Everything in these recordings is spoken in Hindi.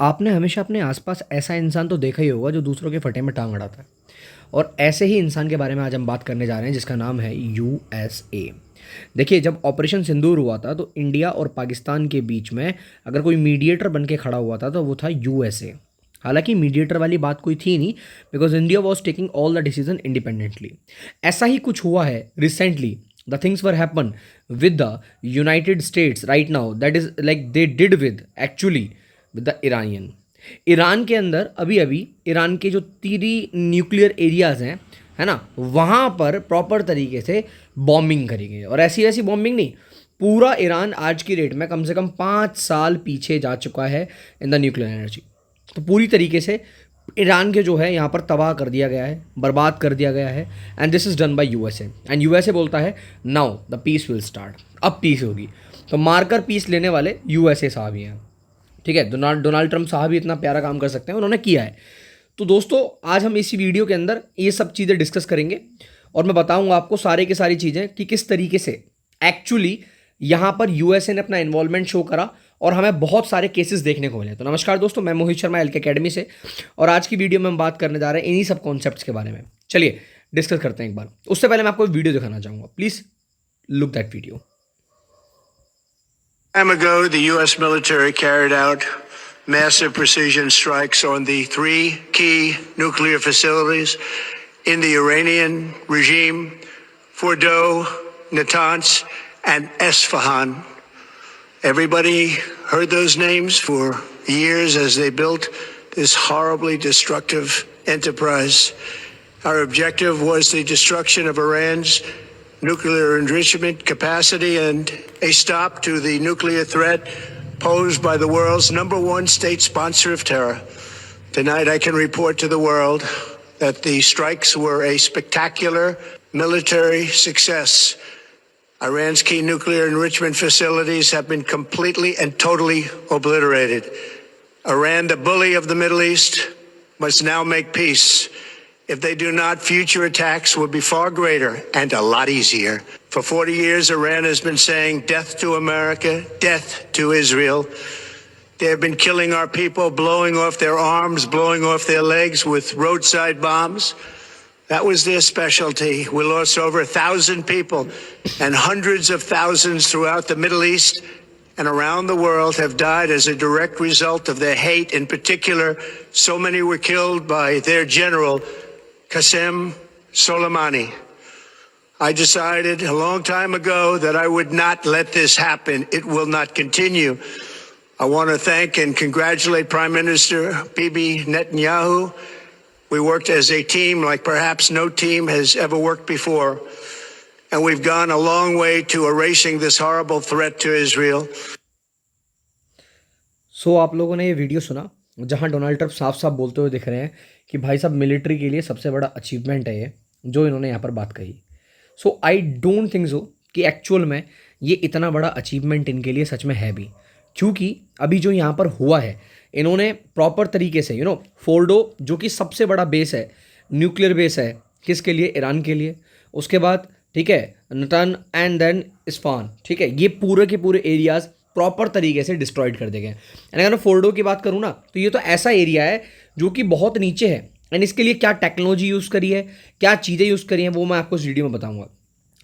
आपने हमेशा अपने आसपास ऐसा इंसान तो देखा ही होगा जो दूसरों के फटे में टांग अड़ाता है। और ऐसे ही इंसान के बारे में आज हम बात करने जा रहे हैं जिसका नाम है यूएसए। देखिए, जब ऑपरेशन सिंदूर हुआ था तो इंडिया और पाकिस्तान के बीच में अगर कोई मीडिएटर बन के खड़ा हुआ था तो वो था यूएसए। हालांकि मीडिएटर वाली बात कोई थी नहीं, because India was taking all the decision independently. ऐसा ही कुछ हुआ है recently. The things were happen with the United states right now, that is like they did with actually with the Iranian. Iran के अंदर अभी अभी ईरान के जो 3 न्यूक्लियर एरियाज़ हैं, है ना, वहाँ पर प्रॉपर तरीके से बॉम्बिंग करी गई है। और ऐसी ऐसी बॉम्बिंग नहीं, पूरा ईरान आज की डेट में कम से कम 5 साल पीछे जा चुका है इन द न्यूक्लियर एनर्जी। तो पूरी तरीके से ईरान के जो है यहाँ पर तबाह कर दिया गया है, बर्बाद कर दिया गया है। And this is done by USA. And USA बोलता है now the peace will start, अब पीस होगी। तो मारकर पीस लेने वाले यूएसए साहब ही हैं। ठीक है, डोनाल्ड ट्रंप साहब ही इतना प्यारा काम कर सकते हैं, उन्होंने किया है। तो दोस्तों, आज हम इसी वीडियो के अंदर ये सब चीज़ें डिस्कस करेंगे और मैं बताऊंगा आपको सारे के सारी चीज़ें कि किस तरीके से एक्चुअली यहाँ पर यूएसए ने अपना इन्वॉल्वमेंट शो करा और हमें बहुत सारे केसेस देखने को मिले। तो नमस्कार दोस्तों, मैं मोहित शर्मा एलके अकेडमी से, और आज की वीडियो में हम बात करने जा रहे हैं इन्हीं सब कॉन्सेप्ट्स के बारे में। चलिए डिस्कस करते हैं एक बार। उससे पहले मैं आपको एक वीडियो दिखाना चाहूँगा, please look that video. Time ago, the U.S. military carried out massive precision strikes on the 3 key nuclear facilities in the Iranian regime: Fordow, Natanz, and Esfahan. Everybody heard those names for years as they built this horribly destructive enterprise. Our objective was the destruction of Iran's nuclear enrichment capacity and a stop to the nuclear threat posed by the world's #1 state sponsor of terror. Tonight I can report to the world that the strikes were a spectacular military success. Iran's key nuclear enrichment facilities have been completely and totally obliterated. Iran, the bully of the Middle East, must now make peace. If they do not, future attacks will be far greater and a lot easier. For 40 years, Iran has been saying death to America, death to Israel. They have been killing our people, blowing off their arms, blowing off their legs with roadside bombs. That was their specialty. We lost over 1,000 people, and hundreds of thousands throughout the Middle East and around the world have died as a direct result of their hate. In particular, so many were killed by their general, Qasem Soleimani. I decided a long time ago that I would not let this happen. It will not continue. I want to thank and congratulate Prime Minister Bibi Netanyahu. We worked as a team like perhaps no team has ever worked before. And we've gone a long way to erasing this horrible threat to Israel. सो आप लोगों ने ये वीडियो सुना जहां डोनाल्ड ट्रंप साफ साफ बोलते हुए दिख रहे हैं कि भाई साहब, मिलिट्री के लिए सबसे बड़ा अचीवमेंट है ये जो इन्होंने यहाँ पर बात कही। सो आई डोंट थिंक सो कि एक्चुअल में ये इतना बड़ा अचीवमेंट इनके लिए सच में है भी, क्योंकि अभी जो यहाँ पर हुआ है, इन्होंने प्रॉपर तरीके से फोर्डो जो कि सबसे बड़ा बेस है, न्यूक्लियर बेस है, किसके लिए? ईरान के लिए। उसके बाद ठीक है नतन एंड देन इस्फान, ठीक है, ये पूरे के पूरे एरियाज़ प्रॉपर तरीके से डिस्ट्रॉयड कर दिए गए। एंड अगर मैं फोर्डो की बात करूँ ना, तो ये तो ऐसा एरिया है जो कि बहुत नीचे है। एंड इसके लिए क्या टेक्नोलॉजी यूज़ करी है, क्या चीज़ें यूज़ करी हैं, वो मैं आपको इस वीडियो में बताऊंगा।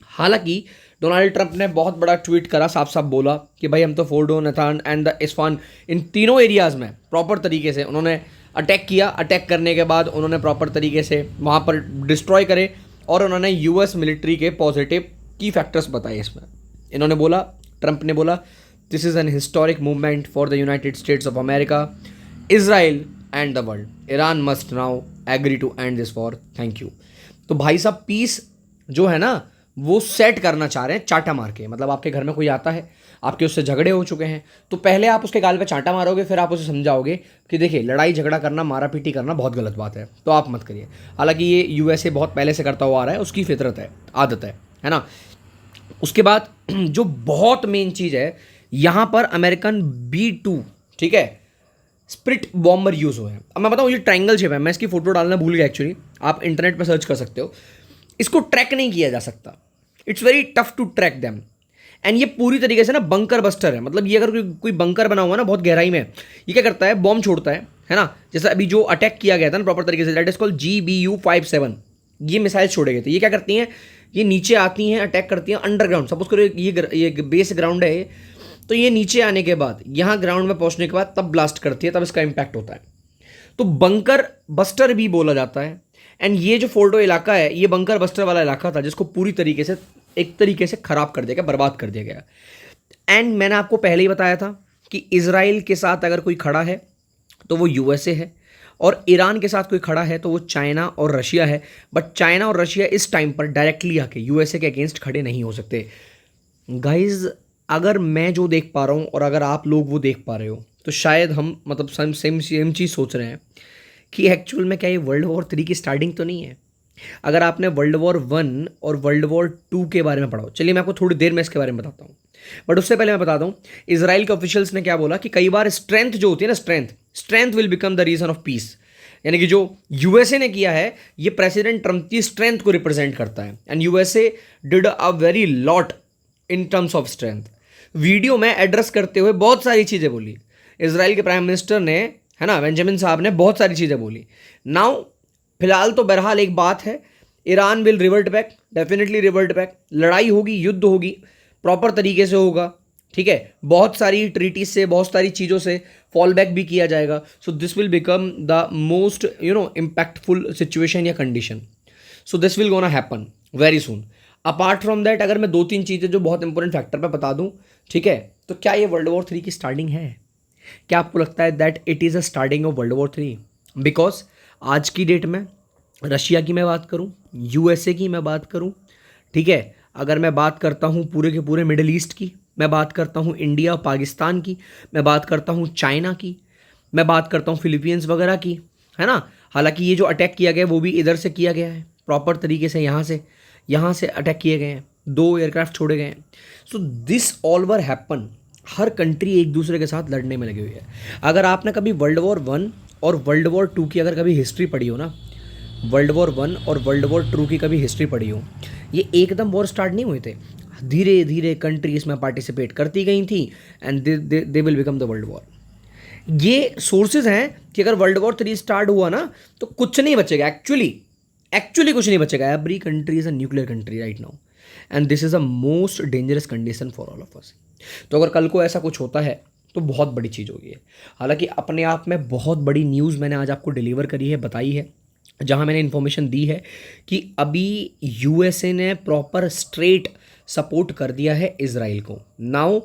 हालांकि डोनाल्ड ट्रंप ने बहुत बड़ा ट्वीट करा, साफ साफ बोला कि भाई हम तो फोर्डो, नतान एंड द इस्फान, इन तीनों एरियाज़ में प्रॉपर तरीके से उन्होंने अटैक किया। अटैक करने के बाद उन्होंने प्रॉपर तरीके से वहाँ पर डिस्ट्रॉय करे और उन्होंने यूएस मिलिट्री के पॉजिटिव की फैक्टर्स बताए इसमें। इन्होंने बोला, ट्रंप ने बोला, this is an historic movement for the United States of America, Israel and the world. Iran must now agree to end this war, thank you. तो भाई साहब, पीस जो है ना वो सेट करना चाह रहे हैं चाटा मार के। मतलब आपके घर में कोई आता है, आपके उससे झगड़े हो चुके हैं, तो पहले आप उसके गाल पे चांटा मारोगे, फिर आप उसे समझाओगे कि देखिए लड़ाई झगड़ा करना, मारा पीटी करना बहुत गलत बात है, तो आप मत करिए। हालांकि ये यूएसए बहुत पहले से करता हुआ आ रहा है, उसकी फितरत है, आदत है ना। उसके बाद जो बहुत मेन चीज़ है, यहाँ पर अमेरिकन B2, ठीक है, स्प्रिट बॉम्बर यूज़ हुए हैं। अब मैं बताऊँ, ये ट्रायंगल शेप है, मैं इसकी फोटो डालना भूल गया एक्चुअली, आप इंटरनेट पर सर्च कर सकते हो। इसको ट्रैक नहीं किया जा सकता, it's very tough to track them. एंड ये पूरी तरीके से ना बंकर बस्टर है, मतलब ये अगर कोई बंकर बना हुआ ना बहुत गहराई में, ये क्या करता है, बॉम्ब छोड़ता है ना। जैसे अभी जो अटैक किया गया था ना प्रॉपर तरीके से, दैट इज कॉल्ड GBU-57, ये मिसाइल छोड़े गए थे। ये क्या करती हैं, ये नीचे आती हैं, अटैक करती हैं अंडरग्राउंड। सपोज करो ये बेस ग्राउंड है, तो ये नीचे आने के बाद यहाँ ग्राउंड में पहुंचने के बाद तब ब्लास्ट करती है, तब इसका इम्पैक्ट होता है। तो बंकर बस्टर भी बोला जाता है। एंड ये जो फोर्डो इलाका है, ये बंकर बस्टर वाला इलाका था जिसको पूरी तरीके से एक तरीके से खराब कर दिया गया, बर्बाद कर दिया गया। एंड मैंने आपको पहले ही बताया था कि इजराइल के साथ अगर कोई खड़ा है तो वो USA है, और ईरान के साथ कोई खड़ा है तो वो चाइना और रशिया है। बट चाइना और रशिया इस टाइम पर डायरेक्टली आके USA के अगेंस्ट खड़े नहीं हो सकते। गाइज अगर मैं जो देख पा रहा हूँ और अगर आप लोग वो देख पा रहे हो, तो शायद हम मतलब सेम चीज़ सोच रहे हैं कि एक्चुअल में क्या ये वर्ल्ड वॉर 3 की स्टार्टिंग तो नहीं है। अगर आपने वर्ल्ड वॉर 1 और वर्ल्ड वॉर 2 के बारे में पढ़ा हो, चलिए मैं आपको थोड़ी देर में इसके बारे में बताता हूँ, बट उससे पहले मैं बताता हूँ इजराइल के ऑफिशियल्स ने क्या बोला कि कई बार स्ट्रेंथ जो होती है ना, strength will become the reason of peace. यानी कि जो USA ने किया है, ये प्रेसिडेंट ट्रंप की स्ट्रेंथ को रिप्रेजेंट करता है। And USA did a very lot in terms of strength. Video में एड्रेस करते हुए बहुत सारी चीज़ें बोली इजराइल के प्राइम मिनिस्टर ने, है ना, बेंजामिन साहब ने बहुत सारी चीज़ें बोली। नाउ फिलहाल तो बहरहाल एक बात है, Iran will revert back, definitely revert back. लड़ाई होगी, युद्ध होगी, प्रॉपर तरीके से होगा, ठीक है। बहुत सारी ट्रीटीज से, बहुत सारी चीज़ों से फॉल बैक भी किया जाएगा। So this will become the most impactful situation या condition. So this will gonna happen very soon. Apart from that, अगर मैं 2-3 चीज़ें जो बहुत इंपॉर्टेंट फैक्टर पे बता दूं, ठीक है, तो क्या ये वर्ल्ड वॉर 3 की स्टार्टिंग है? क्या आपको लगता है that it is a starting of world war 3? Because आज की डेट में रशिया की मैं बात करूं, USA की मैं बात करूं, ठीक है, अगर मैं बात करता हूं पूरे के पूरे मिडिल ईस्ट की, मैं बात करता हूं इंडिया पाकिस्तान की, मैं बात करता हूं चाइना की, मैं बात करता हूं फिलीपींस वगैरह की, है ना। हालांकि ये जो अटैक किया गया वो भी इधर से किया गया है, प्रॉपर तरीके से यहाँ से अटैक किए गए हैं, 2 एयरक्राफ्ट छोड़े गए हैं। So this all were happen. Her country एक दूसरे के साथ लड़ने में लगी हुई है। अगर आपने कभी वर्ल्ड वॉर 1 और वर्ल्ड वॉर 2 की अगर कभी हिस्ट्री पढ़ी हो ना, वर्ल्ड वॉर 1 और वर्ल्ड वॉर 2 की कभी हिस्ट्री पढ़ी हो, ये एकदम वॉर स्टार्ट नहीं हुए थे, धीरे धीरे कंट्रीज में पार्टिसिपेट करती गई थी and they will become the world war. ये सोर्सेज हैं कि अगर वर्ल्ड वॉर 3 स्टार्ट हुआ ना तो कुछ नहीं बचेगा, एक्चुअली कुछ नहीं बचेगा। Every country is a nuclear country right now, and this is a most dangerous condition for all of us. तो अगर कल को ऐसा कुछ होता है तो बहुत बड़ी चीज़ होगी। हालांकि अपने आप में बहुत बड़ी न्यूज़ मैंने आज आपको डिलीवर करी है, बताई है, जहां मैंने इन्फॉर्मेशन दी है कि अभी USA ने प्रॉपर स्ट्रेट सपोर्ट कर दिया है इजराइल को। नाउ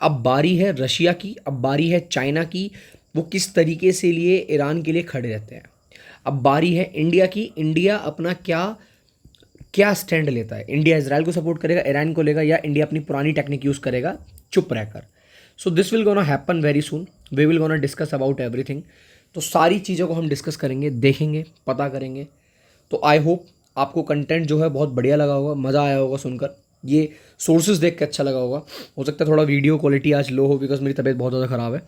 अब बारी है रशिया की, अब बारी है चाइना की, वो किस तरीके से लिए ईरान के लिए खड़े रहते हैं। अब बारी है इंडिया की, इंडिया अपना क्या स्टैंड लेता है। इंडिया इजराइल को सपोर्ट करेगा, ईरान को लेगा, या इंडिया अपनी पुरानी टेक्निक यूज़ करेगा चुप रहकर। So this will gonna happen very soon, we will gonna discuss about everything. तो सारी चीज़ों को हम डिस्कस करेंगे, देखेंगे, पता करेंगे। तो आई होप आपको कंटेंट जो है बहुत बढ़िया लगा होगा, मज़ा आया होगा सुनकर, ये सोर्सेज देख के अच्छा लगा होगा। हो सकता है थोड़ा वीडियो क्वालिटी आज लो हो बिकॉज मेरी तबीयत बहुत ज़्यादा ख़राब है,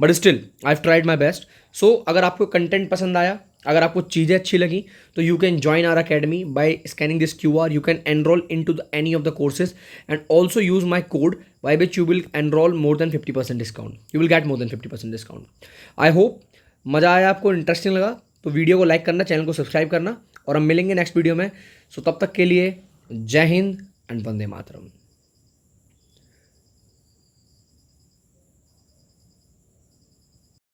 but still I have tried my best. So अगर आपको कंटेंट पसंद आया, अगर आपको चीज़ें अच्छी लगी, तो you can join our academy by scanning this QR। You can enroll in to any of the courses and also use my code by which you will enroll more than 50% discount, you will get more than 50% discount. I hope मज़ा आया आपको, इंटरेस्टिंग लगा, तो वीडियो को लाइक करना, चैनल को सब्सक्राइब करना, और हम मिलेंगे नेक्स्ट वीडियो में। सो तब तक के लिए जय हिंद एंड वंदे मातरम।